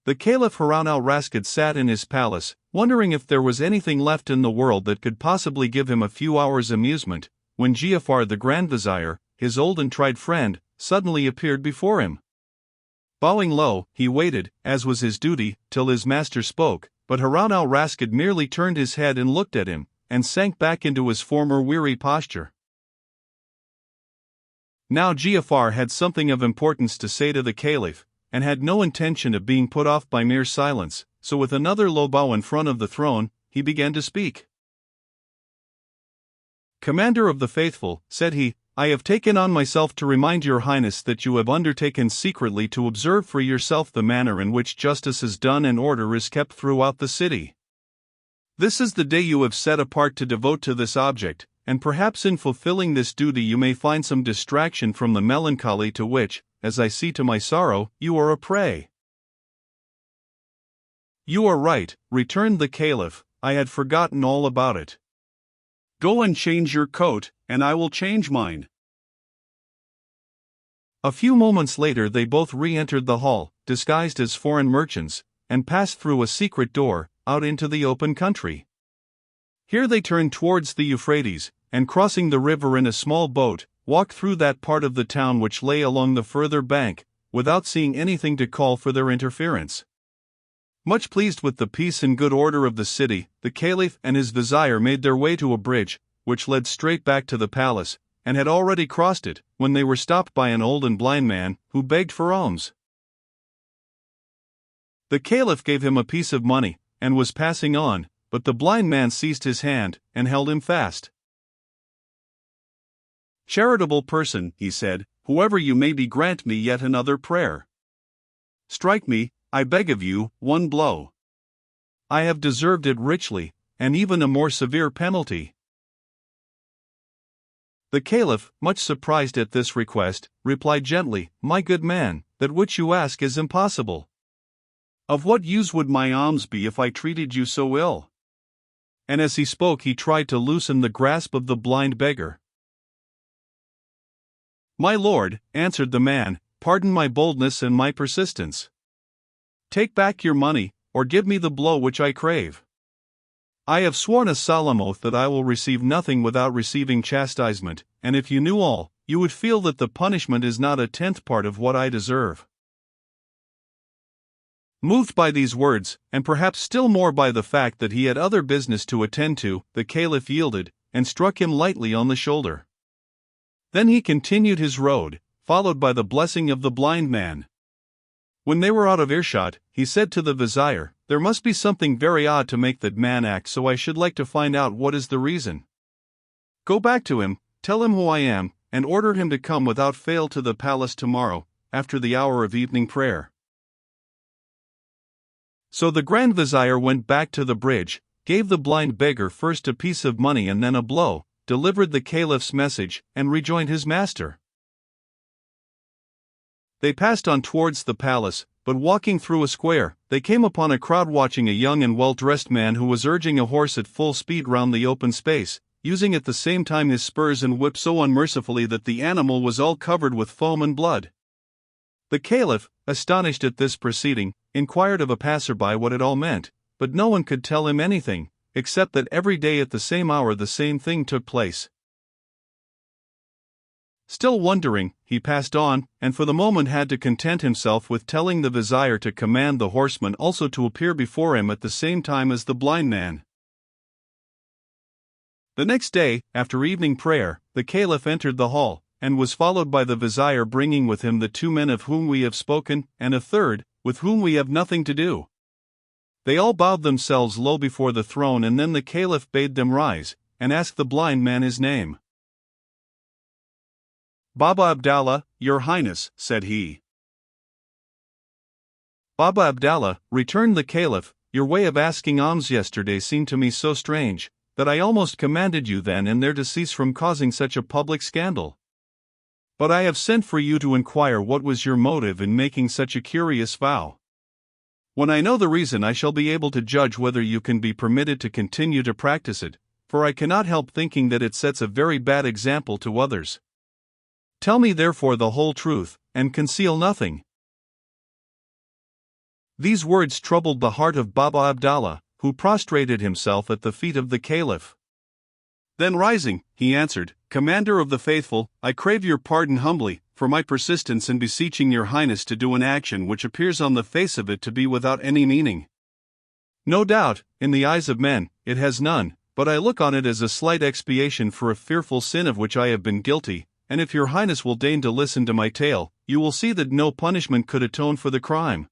The Caliph Harun al-Rashid sat in his palace, wondering if there was anything left in the world that could possibly give him a few hours' amusement, when Giafar the Grand Vizier, his old and tried friend, suddenly appeared before him. Bowing low, he waited, as was his duty, till his master spoke, but Harun al-Rashid merely turned his head and looked at him, and sank back into his former weary posture. Now Giafar had something of importance to say to the Caliph, and had no intention of being put off by mere silence, so with another low bow in front of the throne, he began to speak. "Commander of the Faithful," said he, "I have taken on myself to remind your Highness that you have undertaken secretly to observe for yourself the manner in which justice is done and order is kept throughout the city. This is the day you have set apart to devote to this object, and perhaps in fulfilling this duty you may find some distraction from the melancholy to which, as I see to my sorrow, you are a prey." "You are right," returned the Caliph, "I had forgotten all about it. Go and change your coat, and I will change mine." A few moments later they both re-entered the hall, disguised as foreign merchants, and passed through a secret door, out into the open country. Here they turned towards the Euphrates, and crossing the river in a small boat, walked through that part of the town which lay along the further bank, without seeing anything to call for their interference. Much pleased with the peace and good order of the city, the Caliph and his vizier made their way to a bridge, which led straight back to the palace, and had already crossed it, when they were stopped by an old and blind man, who begged for alms. The Caliph gave him a piece of money, and was passing on, but the blind man seized his hand, and held him fast. "Charitable person," he said, "whoever you may be, grant me yet another prayer. Strike me, I beg of you, one blow. I have deserved it richly, and even a more severe penalty." The Caliph, much surprised at this request, replied gently, "My good man, that which you ask is impossible. Of what use would my alms be if I treated you so ill?" And as he spoke he tried to loosen the grasp of the blind beggar. "My lord," answered the man, "pardon my boldness and my persistence. Take back your money, or give me the blow which I crave. I have sworn a solemn oath that I will receive nothing without receiving chastisement, and if you knew all, you would feel that the punishment is not a tenth part of what I deserve." Moved by these words, and perhaps still more by the fact that he had other business to attend to, the Caliph yielded, and struck him lightly on the shoulder. Then he continued his road, followed by the blessing of the blind man. When they were out of earshot, he said to the vizier, "There must be something very odd to make that man act so. I should like to find out what is the reason. Go back to him, tell him who I am, and order him to come without fail to the palace tomorrow, after the hour of evening prayer." So the Grand Vizier went back to the bridge, gave the blind beggar first a piece of money and then a blow, delivered the Caliph's message, and rejoined his master. They passed on towards the palace, but walking through a square, they came upon a crowd watching a young and well-dressed man who was urging a horse at full speed round the open space, using at the same time his spurs and whip so unmercifully that the animal was all covered with foam and blood. The Caliph, astonished at this proceeding, inquired of a passer-by what it all meant, but no one could tell him anything, except that every day at the same hour the same thing took place. Still wondering, he passed on, and for the moment had to content himself with telling the vizier to command the horseman also to appear before him at the same time as the blind man. The next day, after evening prayer, the Caliph entered the hall, and was followed by the vizier, bringing with him the two men of whom we have spoken, and a third, with whom we have nothing to do. They all bowed themselves low before the throne, and then the Caliph bade them rise, and asked the blind man his name. "Baba Abdallah, your Highness," said he. "Baba Abdallah," returned the Caliph, "your way of asking alms yesterday seemed to me so strange, that I almost commanded you then and there to cease from causing such a public scandal. But I have sent for you to inquire what was your motive in making such a curious vow. When I know the reason, I shall be able to judge whether you can be permitted to continue to practice it, for I cannot help thinking that it sets a very bad example to others. Tell me therefore the whole truth, and conceal nothing." These words troubled the heart of Baba Abdallah, who prostrated himself at the feet of the Caliph. Then rising, he answered, "Commander of the faithful, I crave your pardon humbly, for my persistence in beseeching your highness to do an action which appears on the face of it to be without any meaning. No doubt, in the eyes of men, it has none, but I look on it as a slight expiation for a fearful sin of which I have been guilty, and if your highness will deign to listen to my tale, you will see that no punishment could atone for the crime."